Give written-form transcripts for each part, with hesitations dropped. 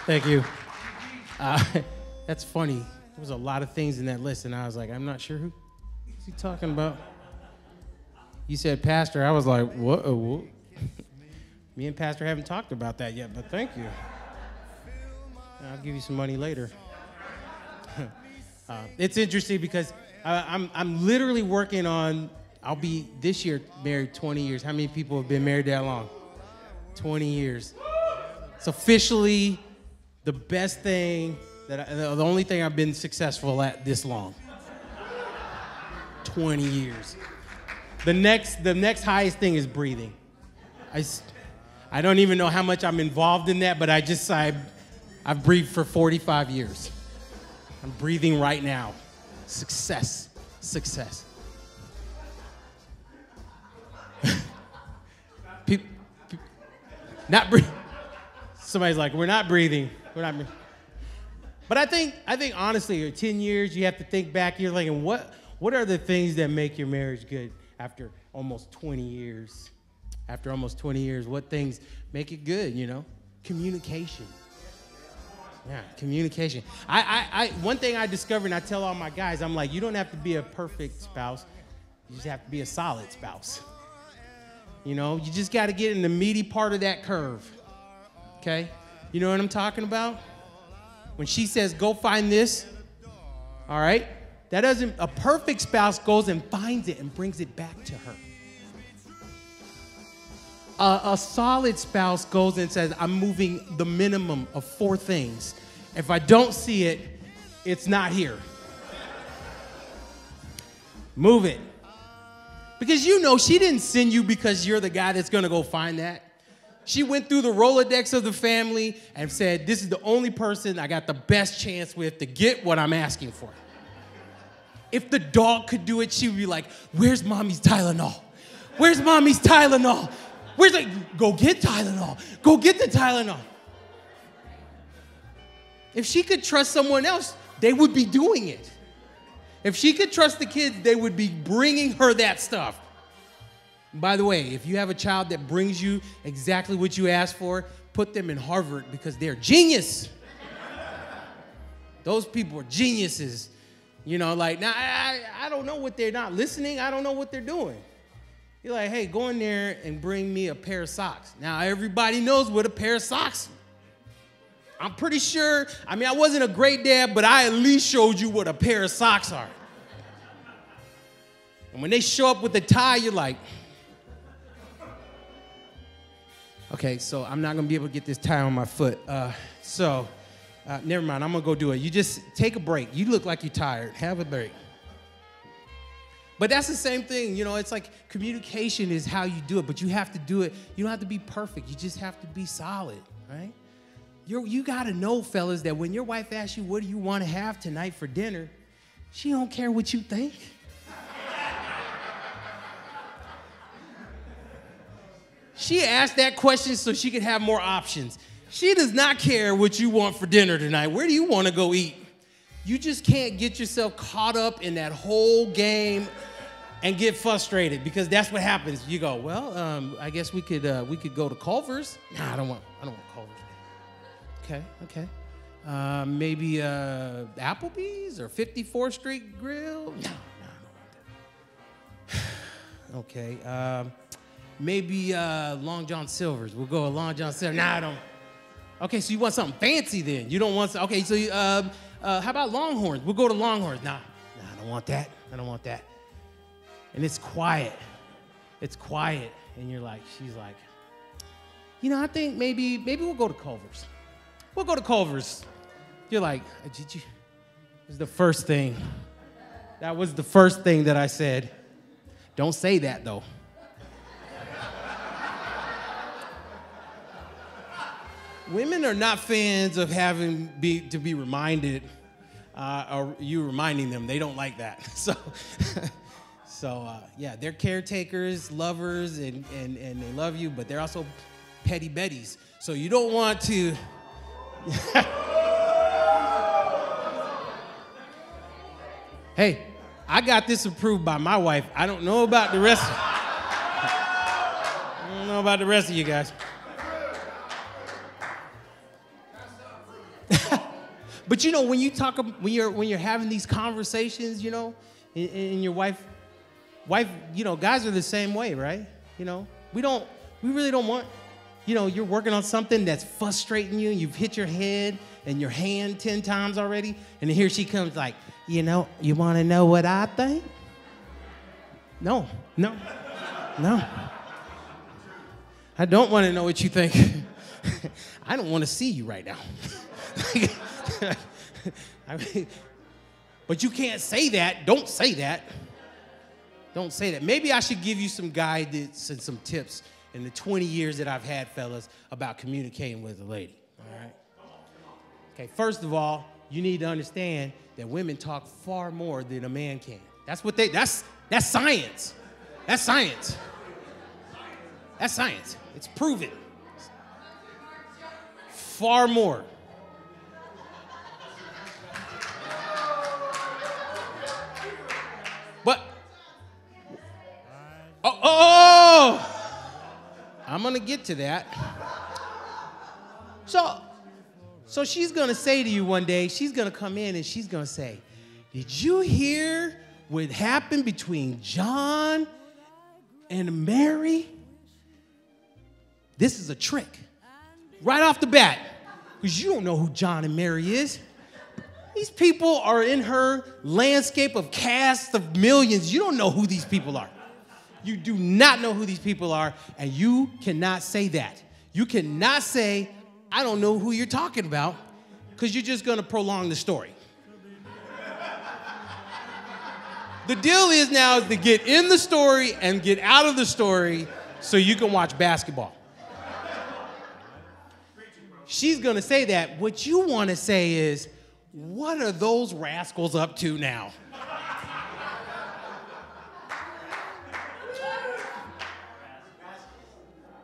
Thank you. That's funny. There was a lot of things in that list, and I was like, I'm not sure who's he talking about. You said pastor. I was like, what? Me and pastor haven't talked about that yet, but thank you. I'll give you some money later. It's interesting because I'm literally working on, I'll be this year married 20 years. How many people have been married that long? 20 years. It's officially the best thing, the only thing I've been successful at this long. 20 years. The next highest thing is breathing. I don't even know how much I'm involved in that, but I've breathed for 45 years. I'm breathing right now. Success. Not breathing. Somebody's like, we're not breathing. But I think honestly, 10 years, you have to think back. You're like, what are the things that make your marriage good after almost 20 years? After almost 20 years, what things make it good, you know? Communication. Yeah, communication. One thing I discovered, and I tell all my guys, I'm like, you don't have to be a perfect spouse. You just have to be a solid spouse. You know, you just got to get in the meaty part of that curve. Okay? You know what I'm talking about? When she says, go find this, all right? A perfect spouse goes and finds it and brings it back to her. A solid spouse goes and says, I'm moving the minimum of 4 things. If I don't see it, it's not here. Move it. Because you know she didn't send you because you're the guy that's going to go find that. She went through the Rolodex of the family and said, this is the only person I got the best chance with to get what I'm asking for. If the dog could do it, she would be like, where's mommy's Tylenol? Where's mommy's Tylenol? Go get Tylenol. Go get the Tylenol. If she could trust someone else, they would be doing it. If she could trust the kids, they would be bringing her that stuff. By the way, if you have a child that brings you exactly what you asked for, put them in Harvard because they're genius. Those people are geniuses. You know, like, now, I don't know what they're not listening. I don't know what they're doing. You're like, hey, go in there and bring me a pair of socks. Now, everybody knows what a pair of socks is. I'm pretty sure, I wasn't a great dad, but I at least showed you what a pair of socks are. And when they show up with the tie, you're like, okay, so I'm not going to be able to get this tie on my foot. Never mind, I'm going to go do it. You just take a break. You look like you're tired. Have a break. But that's the same thing, you know, it's like communication is how you do it, but you have to do it. You don't have to be perfect. You just have to be solid, right? You got to know, fellas, that when your wife asks you, what do you want to have tonight for dinner, she don't care what you think. She asked that question so she could have more options. She does not care what you want for dinner tonight. Where do you want to go eat? You just can't get yourself caught up in that whole game and get frustrated because that's what happens. You go, well, I guess we could go to Culver's. Nah, I don't want Culver's. Okay. Maybe Applebee's or 54th Street Grill. No, I don't want that. Okay. Maybe Long John Silver's. We'll go with Long John Silver's. Nah, I don't. Okay, so you want something fancy then. You don't want okay, so how about Longhorns? We'll go to Longhorns. Nah, I don't want that. And it's quiet. And she's like, you know, I think maybe we'll go to Culver's. We'll go to Culver's. You're like, did you? It was the first thing. That was the first thing that I said. Don't say that though. Women are not fans of having to be reminded, or you reminding them. They don't like that. So they're caretakers, lovers, and they love you, but they're also petty betties. So you don't want to. Hey, I got this approved by my wife. I don't know about the rest. I don't know about the rest of you guys. But you know, when you talk, when you're having these conversations, you know, and your wife, you know, guys are the same way, right? You know, we really don't want, you know, you're working on something that's frustrating you, and you've hit your head and your hand 10 times already, and here she comes like, you know, you want to know what I think? No. I don't want to know what you think. I don't want to see you right now. I mean, but you can't say that. Don't say that. Don't say that. Maybe I should give you some guidance and some tips in the 20 years that I've had, fellas, about communicating with a lady. All right? Okay, first of all, you need to understand that women talk far more than a man can. That's science. That's science. That's science. It's proven. Far more. But, I'm going to get to that. So she's going to say to you one day, she's going to come in and she's going to say, did you hear what happened between John and Mary? This is a trick. Right off the bat. Because you don't know who John and Mary is. These people are in her landscape of cast of millions. You don't know who these people are. You do not know who these people are, and you cannot say that. You cannot say, I don't know who you're talking about, because you're just going to prolong the story. The deal is now to get in the story and get out of the story so you can watch basketball. She's going to say that. What you want to say is, what are those rascals up to now?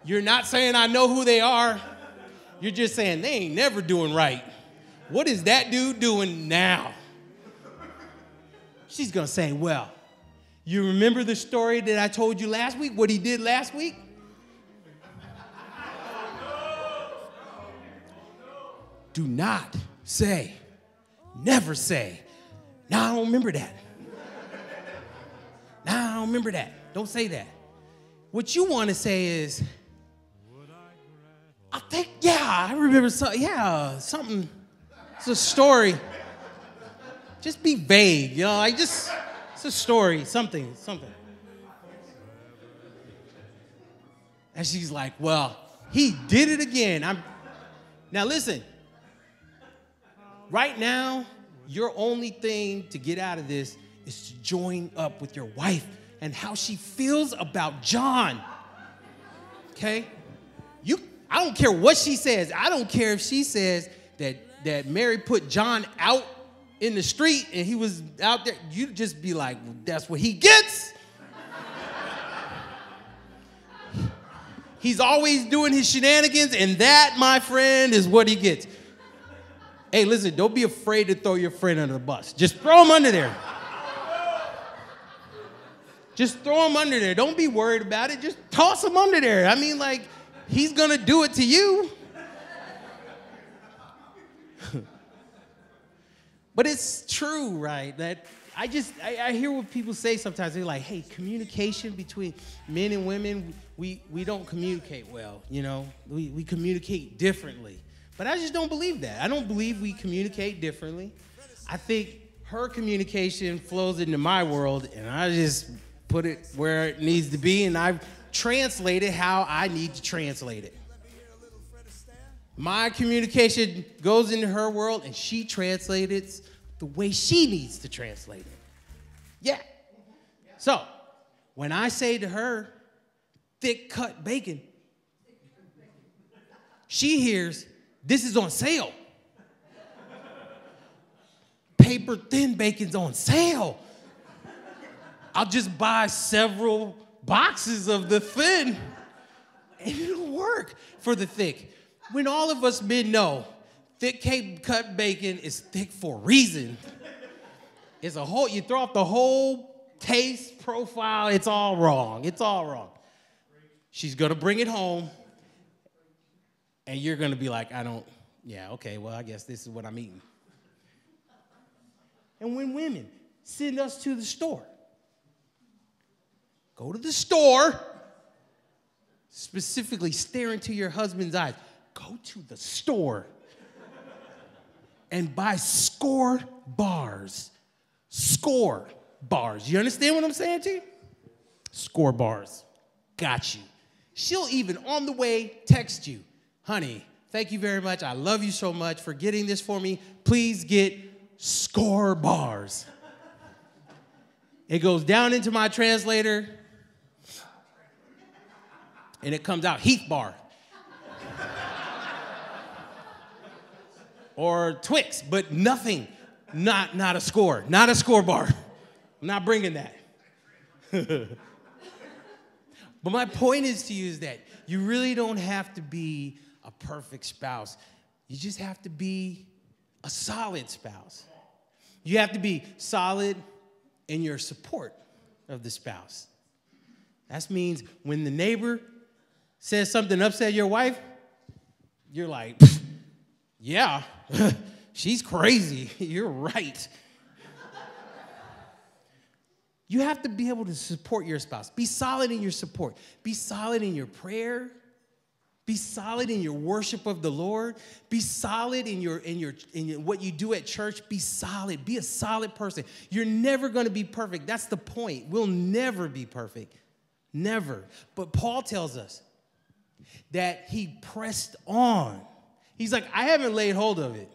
You're not saying I know who they are. You're just saying they ain't never doing right. What is that dude doing now? She's going to say, well, you remember the story that I told you last week, what he did last week? Do not say, never say, no, I don't remember that. No, I don't remember that. Don't say that. What you want to say is, I think, yeah, I remember something. It's a story. Just be vague, you know, it's a story, something. And she's like, well, he did it again. Now listen, right now, your only thing to get out of this is to join up with your wife and how she feels about John, okay? I don't care what she says. I don't care if she says that Mary put John out in the street and he was out there. You just be like, well, that's what he gets. He's always doing his shenanigans, and that, my friend, is what he gets. Hey, listen, don't be afraid to throw your friend under the bus. Just throw him under there. Just throw him under there. Don't be worried about it. Just toss him under there. I mean, like, he's going to do it to you. But it's true, right? That I hear what people say sometimes. They're like, hey, communication between men and women, we don't communicate well, you know? We communicate differently. But I just don't believe that. I don't believe we communicate differently. I think her communication flows into my world, and I just put it where it needs to be, and I've translated how I need to translate it. My communication goes into her world, and she translates it the way she needs to translate it. Yeah. So, when I say to her, thick cut bacon, she hears, this is on sale. Paper thin bacon's on sale. I'll just buy several boxes of the thin, and it'll work for the thick. When all of us men know thick cut bacon is thick for a reason. It's a whole, you throw off the whole taste profile, it's all wrong. It's all wrong. She's gonna bring it home, and you're gonna be like, I don't Yeah, okay, well, I guess this is what I'm eating. And when women send us to the store, go to the store, specifically stare into your husband's eyes. Go to the store and buy Score bars. Score bars. You understand what I'm saying to you? Score bars. Got you. She'll even on the way text you, honey, thank you very much. I love you so much for getting this for me. Please get Score bars. It goes down into my translator, and it comes out Heath bar. Or Twix, but nothing. Not a score. Not a Score bar. I'm not bringing that. But my point is to you is that you really don't have to be a perfect spouse. You just have to be a solid spouse. You have to be solid in your support of the spouse. That means when the neighbor says something upset your wife, you're like, yeah, she's crazy. You're right. You have to be able to support your spouse. Be solid in your support. Be solid in your prayer. Be solid in your worship of the Lord. Be solid in what you do at church. Be solid. Be a solid person. You're never going to be perfect. That's the point. We'll never be perfect. Never. But Paul tells us that he pressed on. He's like, I haven't laid hold of it.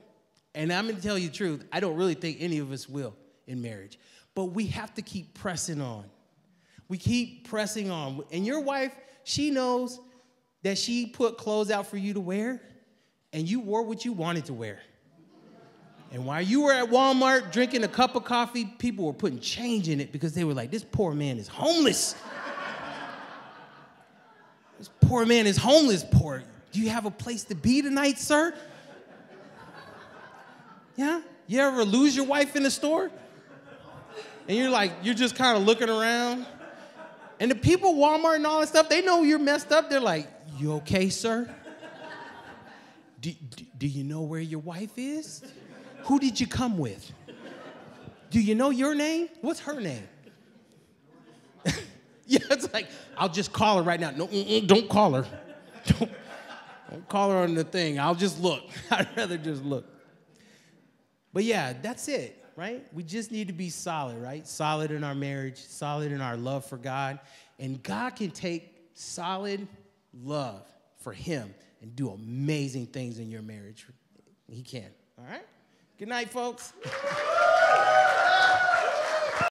And I'm going to tell you the truth. I don't really think any of us will in marriage. But we have to keep pressing on. We keep pressing on. And your wife, she knows that she put clothes out for you to wear, and you wore what you wanted to wear. And while you were at Walmart drinking a cup of coffee, people were putting change in it because they were like, this poor man is homeless. This poor man is homeless, poor. Do you have a place to be tonight, sir? Yeah? You ever lose your wife in the store? And you're just kind of looking around. And the people at Walmart and all that stuff, they know you're messed up. They're like, you okay, sir? Do you know where your wife is? Who did you come with? Do you know your name? What's her name? Yeah, it's like, I'll just call her right now. No, don't call her. Don't call her on the thing. I'll just look. I'd rather just look. But yeah, that's it. Right? We just need to be solid, right? Solid in our marriage, solid in our love for God. And God can take solid love for him and do amazing things in your marriage. He can. All right? Good night, folks.